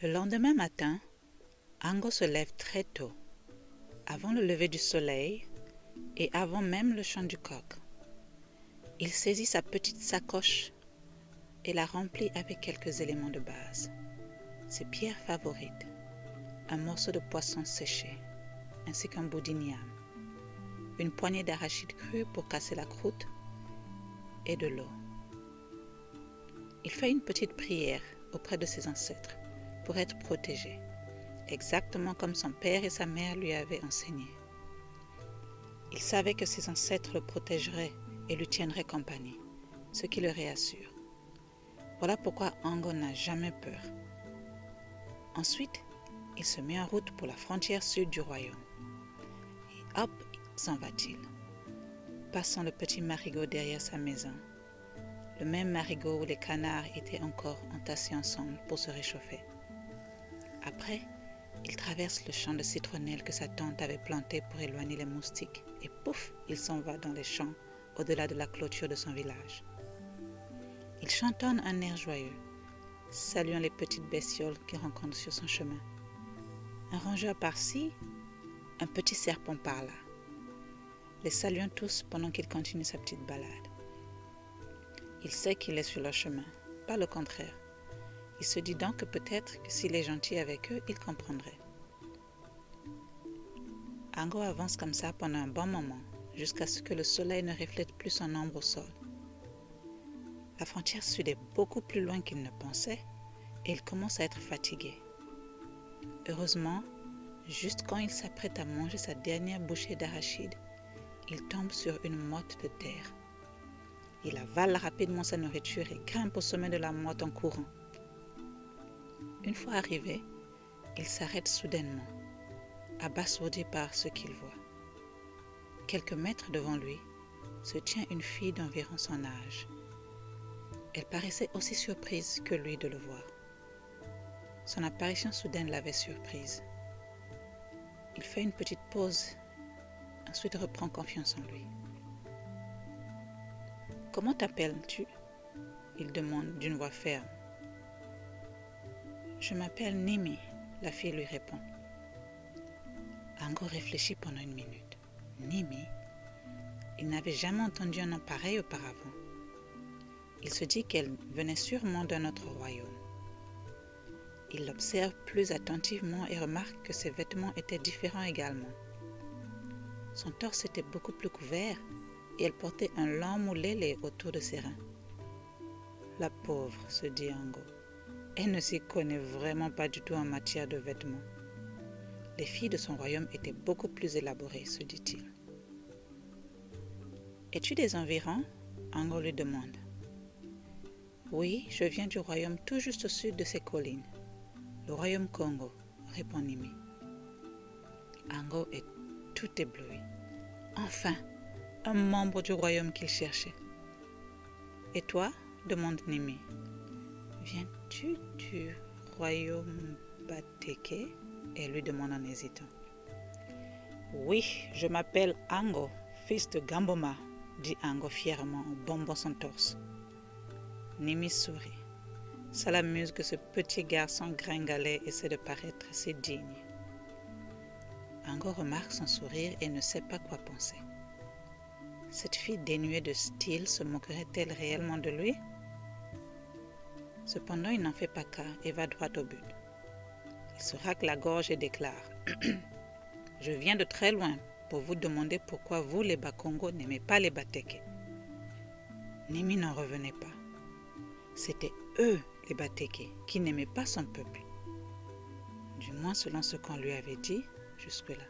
Le lendemain matin, Ango se lève très tôt, avant le lever du soleil et avant même le chant du coq. Il saisit sa petite sacoche et la remplit avec quelques éléments de base. Ses pierres favorites, un morceau de poisson séché, ainsi qu'un bout d'igname, une poignée d'arachide cru pour casser la croûte et de l'eau. Il fait une petite prière auprès de ses ancêtres pour être protégé, exactement comme son père et sa mère lui avaient enseigné. Il savait que ses ancêtres le protégeraient et lui tiendraient compagnie, ce qui le réassure. Voilà pourquoi Ango n'a jamais peur. Ensuite, il se met en route pour la frontière sud du royaume. Et hop, s'en va-t-il, passant le petit marigot derrière sa maison, le même marigot où les canards étaient encore entassés ensemble pour se réchauffer. Après, il traverse le champ de citronnelle que sa tante avait planté pour éloigner les moustiques et pouf, il s'en va dans les champs au-delà de la clôture de son village. Il chantonne un air joyeux, saluant les petites bestioles qu'il rencontre sur son chemin. Un rongeur par-ci, un petit serpent par-là, les saluant tous pendant qu'il continue sa petite balade. Il sait qu'il est sur leur chemin, pas le contraire. Il se dit donc que peut-être que s'il est gentil avec eux, ils comprendraient. Ango avance comme ça pendant un bon moment, jusqu'à ce que le soleil ne reflète plus son ombre au sol. La frontière sud est beaucoup plus loin qu'il ne pensait et il commence à être fatigué. Heureusement, juste quand il s'apprête à manger sa dernière bouchée d'arachide, il tombe sur une motte de terre. Il avale rapidement sa nourriture et grimpe au sommet de la motte en courant. Une fois arrivé, il s'arrête soudainement, abasourdi par ce qu'il voit. Quelques mètres devant lui se tient une fille d'environ son âge. Elle paraissait aussi surprise que lui de le voir. Son apparition soudaine l'avait surprise. Il fait une petite pause, ensuite reprend confiance en lui. « Comment t'appelles-tu » il demande d'une voix ferme. « Je m'appelle Nimi » la fille lui répond. Ango réfléchit pendant une minute. Nimi? Il n'avait jamais entendu un nom pareil auparavant. Il se dit qu'elle venait sûrement d'un autre royaume. Il l'observe plus attentivement et remarque que ses vêtements étaient différents également. Son torse était beaucoup plus couvert et elle portait un long moulé autour de ses reins. La pauvre, se dit Ango, elle ne s'y connaît vraiment pas du tout en matière de vêtements. Les filles de son royaume étaient beaucoup plus élaborées, se dit-il. Es-tu des environs? Ango lui demande. Oui, je viens du royaume tout juste au sud de ces collines. Le royaume Congo, répond Nimi. Ango est tout ébloui. Enfin, un membre du royaume qu'il cherchait. Et toi? Demande Nimi. Viens-tu du royaume Bateke? Elle lui demande en hésitant. Oui, je m'appelle Ango, fils de Gamboma, dit Ango fièrement en bombant son torse. Nimi sourit. Ça l'amuse que ce petit garçon gringalet essaie de paraître si digne. Ango remarque son sourire et ne sait pas quoi penser. Cette fille dénuée de style se moquerait-elle réellement de lui? Cependant, il n'en fait pas cas et va droit au but. Il se racle la gorge et déclare « Je viens de très loin pour vous demander pourquoi vous, les Bakongo, n'aimez pas les Bateke. » Nimi n'en revenait pas. C'étaient eux, les Bateke, qui n'aimaient pas son peuple. Du moins selon ce qu'on lui avait dit jusque-là.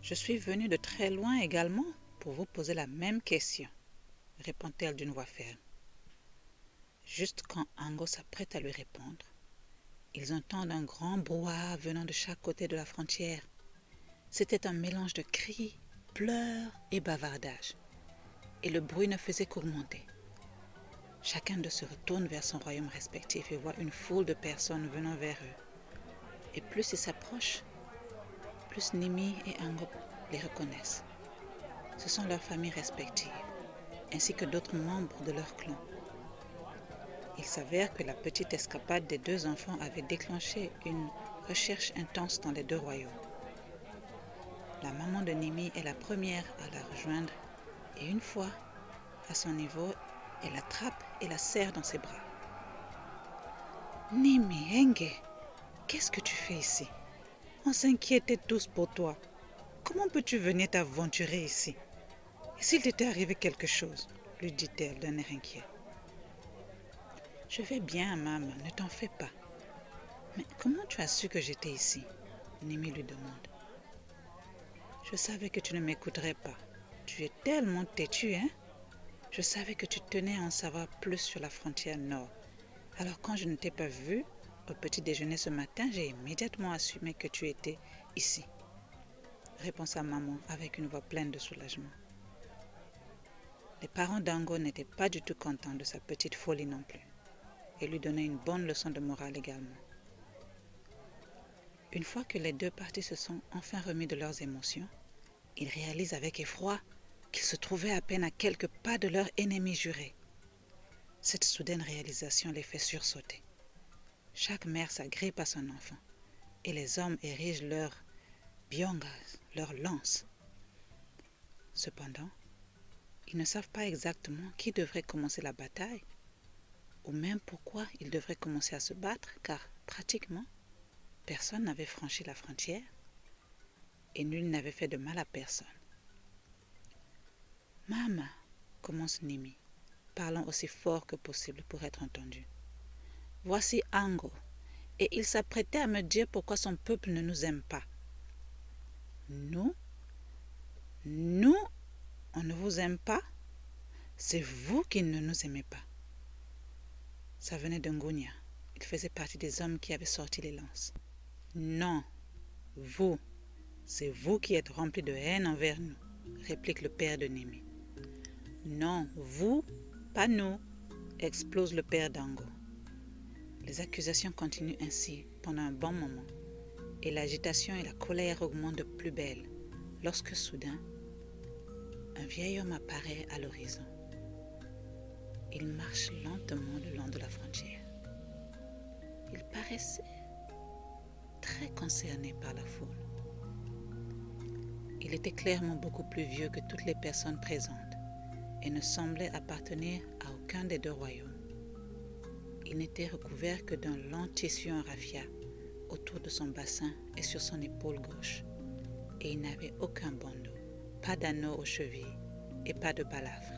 Je suis venue de très loin également pour vous poser la même question, répond-elle d'une voix ferme. Juste quand Ango s'apprête à lui répondre, ils entendent un grand brouhaha venant de chaque côté de la frontière. C'était un mélange de cris, pleurs et bavardages, et le bruit ne faisait qu'augmenter. Chacun d'eux se retourne vers son royaume respectif et voit une foule de personnes venant vers eux. Et plus ils s'approchent, plus Nimi et Ango les reconnaissent. ce sont leurs familles respectives, ainsi que d'autres membres de leur clan. Il s'avère que la petite escapade des deux enfants avait déclenché une recherche intense dans les deux royaumes. La maman de Nimi est la première à la rejoindre et une fois à son niveau, elle l'attrape et la serre dans ses bras. « Nimi, Enge, qu'est-ce que tu fais ici? On s'inquiétait tous pour toi. Comment peux-tu venir t'aventurer ici? Et s'il t'était arrivé quelque chose ?» lui dit-elle d'un air inquiet. « Je vais bien, maman, ne t'en fais pas. Mais comment tu as su que j'étais ici ?» Nimi lui demande. « Je savais que tu ne m'écouterais pas. Tu es tellement têtu, hein? Je savais que tu tenais à en savoir plus sur la frontière nord. Alors quand je ne t'ai pas vu au petit déjeuner ce matin, j'ai immédiatement assumé que tu étais ici. » Répond sa maman avec une voix pleine de soulagement. Les parents d'Ango n'étaient pas du tout contents de sa petite folie non plus et lui donnaient une bonne leçon de morale également. Une fois que les deux parties se sont enfin remis de leurs émotions, ils réalisent avec effroi qu'ils se trouvaient à peine à quelques pas de leur ennemi juré. Cette soudaine réalisation les fait sursauter. Chaque mère s'agrippe à son enfant et les hommes érigent leurs byongas, leurs lances. Cependant, ils ne savent pas exactement qui devrait commencer la bataille ou même pourquoi ils devraient commencer à se battre car pratiquement personne n'avait franchi la frontière et nul n'avait fait de mal à personne. « Maman, » commence Nimi, parlant aussi fort que possible pour être entendu. « Voici Ango, et il s'apprêtait à me dire pourquoi son peuple ne nous aime pas. »« Nous, on ne vous aime pas? C'est vous qui ne nous aimez pas. » Ça venait de Ngunia. Il faisait partie des hommes qui avaient sorti les lances. « Non, vous, c'est vous qui êtes remplis de haine envers nous, » réplique le père de Nimi. « Non, vous, pas nous, » explose le père d'Ango. Les accusations continuent ainsi pendant un bon moment et l'agitation et la colère augmentent de plus belle lorsque soudain, un vieil homme apparaît à l'horizon. Il marche lentement le long de la frontière. Il paraissait très concerné par la foule. Il était clairement beaucoup plus vieux que toutes les personnes présentes et ne semblait appartenir à aucun des deux royaumes. Il n'était recouvert que d'un long tissu en raffia autour de son bassin et sur son épaule gauche, et il n'avait aucun bandeau, pas d'anneau aux chevilles et pas de balafre.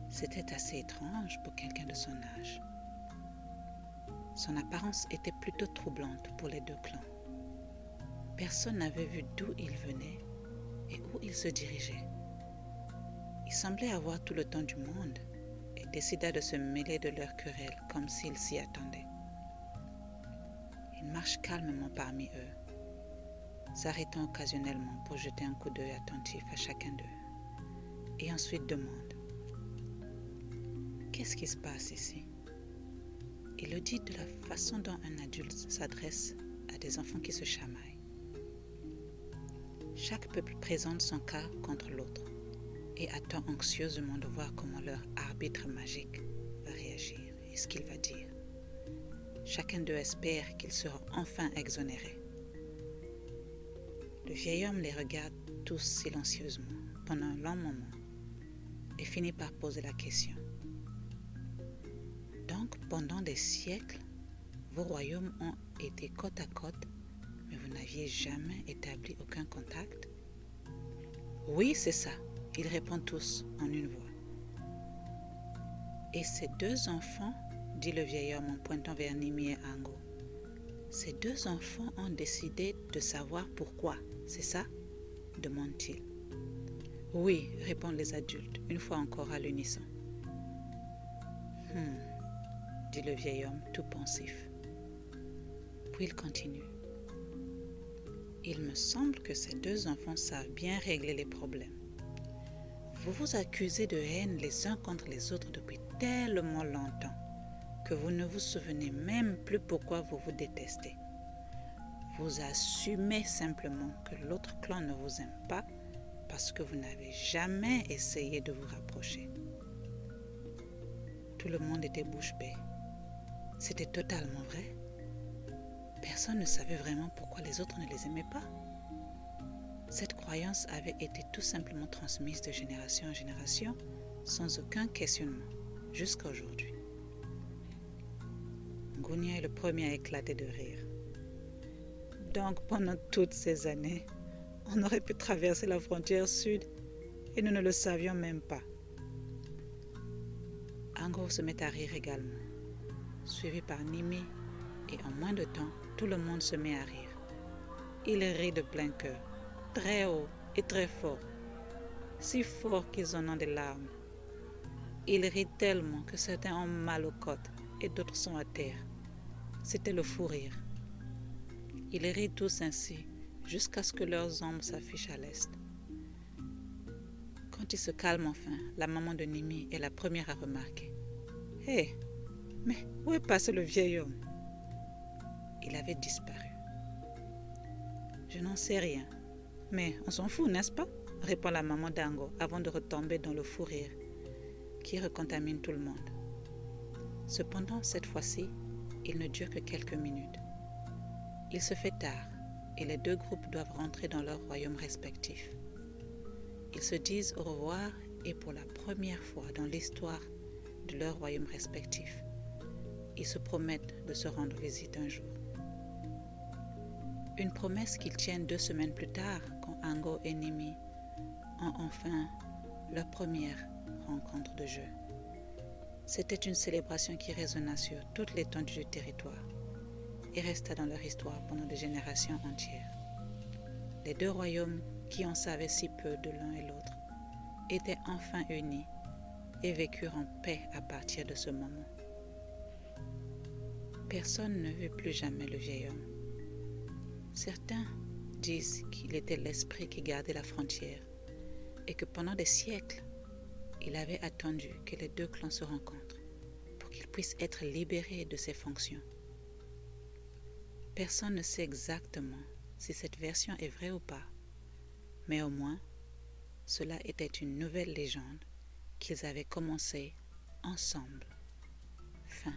C'était assez étrange pour quelqu'un de son âge. Son apparence était plutôt troublante pour les deux clans. Personne n'avait vu d'où il venait et où il se dirigeait. Il semblait avoir tout le temps du monde et décida de se mêler de leur querelle comme s'il s'y attendait. Il marche calmement parmi eux, s'arrêtant occasionnellement pour jeter un coup d'œil attentif à chacun d'eux, et ensuite demande « Qu'est-ce qui se passe ici ?» Il le dit de la façon dont un adulte s'adresse à des enfants qui se chamaillent. Chaque peuple présente son cas contre l'autre et attend anxieusement de voir comment leur arbitre magique va réagir et ce qu'il va dire. Chacun d'eux espère qu'il sera enfin exonéré. Le vieil homme les regarde tous silencieusement pendant un long moment et finit par poser la question. Donc, pendant des siècles, vos royaumes ont été côte à côte, mais vous n'aviez jamais établi aucun contact? Oui, c'est ça, ils répondent tous en une voix. Et ces deux enfants, dit le vieil homme en pointant vers Nimi et Ango, ces deux enfants ont décidé de savoir pourquoi, c'est ça? Demande-t-il. Oui, répondent les adultes, une fois encore à l'unisson. Dit le vieil homme tout pensif. Puis il continue. Il me semble que ces deux enfants savent bien régler les problèmes. Vous vous accusez de haine les uns contre les autres depuis tellement longtemps que vous ne vous souvenez même plus pourquoi vous vous détestez. Vous assumez simplement que l'autre clan ne vous aime pas parce que vous n'avez jamais essayé de vous rapprocher. Tout le monde était bouche bée. C'était totalement vrai. Personne ne savait vraiment pourquoi les autres ne les aimaient pas. Cette croyance avait été tout simplement transmise de génération en génération sans aucun questionnement, jusqu'à aujourd'hui. Ngunia est le premier à éclater de rire. Donc pendant toutes ces années, on aurait pu traverser la frontière sud et nous ne le savions même pas. Ango se met à rire également, suivi par Nimi, et en moins de temps, tout le monde se met à rire. Il rit de plein cœur, très haut et très fort, si fort qu'ils en ont des larmes. Il rit tellement que certains ont mal aux côtes et d'autres sont à terre. C'était le fou rire. Ils rient tous ainsi jusqu'à ce que leurs ombres s'affichent à l'est. Quand ils se calment enfin, la maman de Nimi est la première à remarquer. « Hé, mais où est passé le vieil homme ?» Il avait disparu. « Je n'en sais rien, mais on s'en fout, n'est-ce pas ?» répond la maman d'Ango avant de retomber dans le fou rire qui recontamine tout le monde. Cependant, cette fois-ci, il ne dure que quelques minutes. Il se fait tard et les deux groupes doivent rentrer dans leurs royaumes respectifs. Ils se disent au revoir et pour la première fois dans l'histoire de leurs royaumes respectifs, ils se promettent de se rendre visite un jour. Une promesse qu'ils tiennent 2 semaines plus tard quand Ango et Nimi ont enfin leur première rencontre de jeu. C'était une célébration qui résonna sur toute l'étendue du territoire et resta dans leur histoire pendant des générations entières. Les deux royaumes, qui en savaient si peu de l'un et l'autre, étaient enfin unis et vécurent en paix à partir de ce moment. Personne ne vit plus jamais le vieil homme. Certains disent qu'il était l'esprit qui gardait la frontière et que pendant des siècles, il avait attendu que les deux clans se rencontrent pour qu'ils puissent être libérés de ses fonctions. Personne ne sait exactement si cette version est vraie ou pas, mais au moins, cela était une nouvelle légende qu'ils avaient commencée ensemble. Fin.